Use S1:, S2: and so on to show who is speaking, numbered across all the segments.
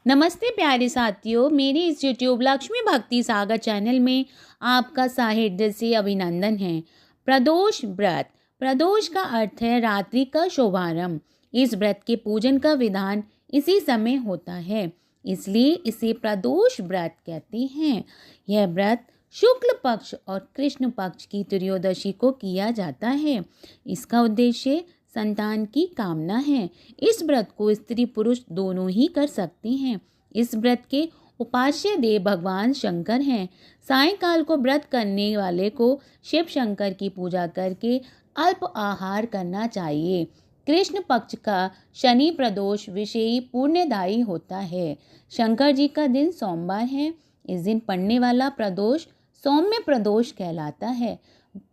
S1: नमस्ते प्यारे साथियों, मेरे इस यूट्यूब लक्ष्मी भक्ति सागर चैनल में आपका साहित्य से अभिनंदन है। प्रदोष व्रत। प्रदोष का अर्थ है रात्रि का शुभारंभ। इस व्रत के पूजन का विधान इसी समय होता है, इसलिए इसे प्रदोष व्रत कहते हैं। यह व्रत शुक्ल पक्ष और कृष्ण पक्ष की त्रयोदशी को किया जाता है। इसका उद्देश्य संतान की कामना है। इस व्रत को स्त्री पुरुष दोनों ही कर सकते हैं। इस व्रत के उपास्य देव भगवान शंकर हैं। सायंकाल को व्रत करने वाले को शिव शंकर की पूजा करके अल्प आहार करना चाहिए। कृष्ण पक्ष का शनि प्रदोष विषयी पुण्यदायी होता है। शंकर जी का दिन सोमवार है। इस दिन पड़ने वाला प्रदोष सौम्य प्रदोष कहलाता है।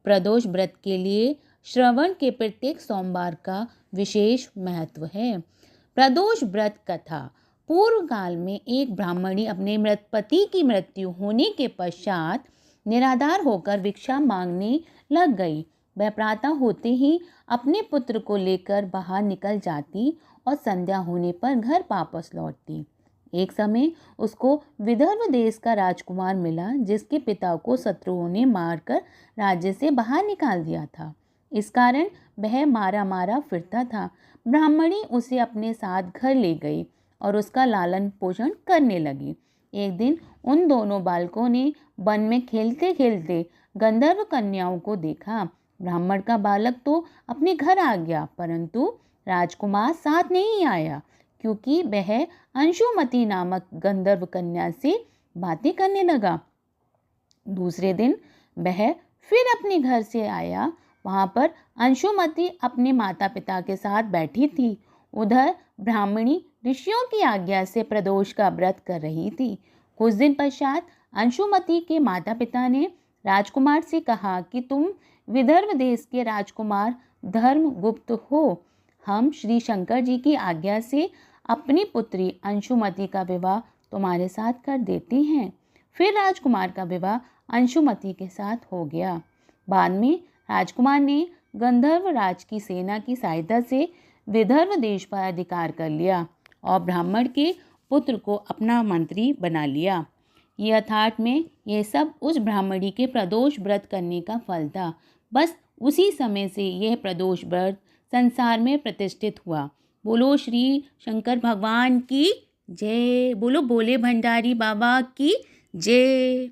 S1: प्रदोष व्रत के लिए श्रवण के प्रत्येक सोमवार का विशेष महत्व है। प्रदोष व्रत कथा। पूर्व काल में एक ब्राह्मणी अपने मृत पति की मृत्यु होने के पश्चात निराधार होकर भिक्षा मांगने लग गई। वह प्रातः होते ही अपने पुत्र को लेकर बाहर निकल जाती और संध्या होने पर घर वापस लौटती। एक समय उसको विदर्भ देश का राजकुमार मिला, जिसके पिता को शत्रुओं ने मारकर राज्य से बाहर निकाल दिया था। इस कारण वह मारा मारा फिरता था। ब्राह्मणी उसे अपने साथ घर ले गई और उसका लालन पोषण करने लगी। एक दिन उन दोनों बालकों ने वन में खेलते खेलते गंधर्व कन्याओं को देखा। ब्राह्मण का बालक तो अपने घर आ गया, परंतु राजकुमार साथ नहीं आया, क्योंकि वह अंशुमति नामक गंधर्व कन्या से बातें करने लगा। दूसरे दिन वह फिर अपने घर से आया। वहाँ पर अंशुमति अपने माता पिता के साथ बैठी थी। उधर ब्राह्मणी ऋषियों की आज्ञा से प्रदोष का व्रत कर रही थी। कुछ दिन पश्चात अंशुमति के माता पिता ने राजकुमार से कहा कि तुम विदर्भ देश के राजकुमार धर्मगुप्त हो। हम श्री शंकर जी की आज्ञा से अपनी पुत्री अंशुमति का विवाह तुम्हारे साथ कर देते हैं। फिर राजकुमार का विवाह अंशुमति के साथ हो गया। बाद में राजकुमार ने गंधर्व राज की सेना की सहायता से विदर्भ देश पर अधिकार कर लिया और ब्राह्मण के पुत्र को अपना मंत्री बना लिया। यथार्थ में यह सब उस ब्राह्मणी के प्रदोष व्रत करने का फल था। बस उसी समय से यह प्रदोष व्रत संसार में प्रतिष्ठित हुआ। बोलो श्री शंकर भगवान की जय। बोलो भोले भंडारी बाबा की जय।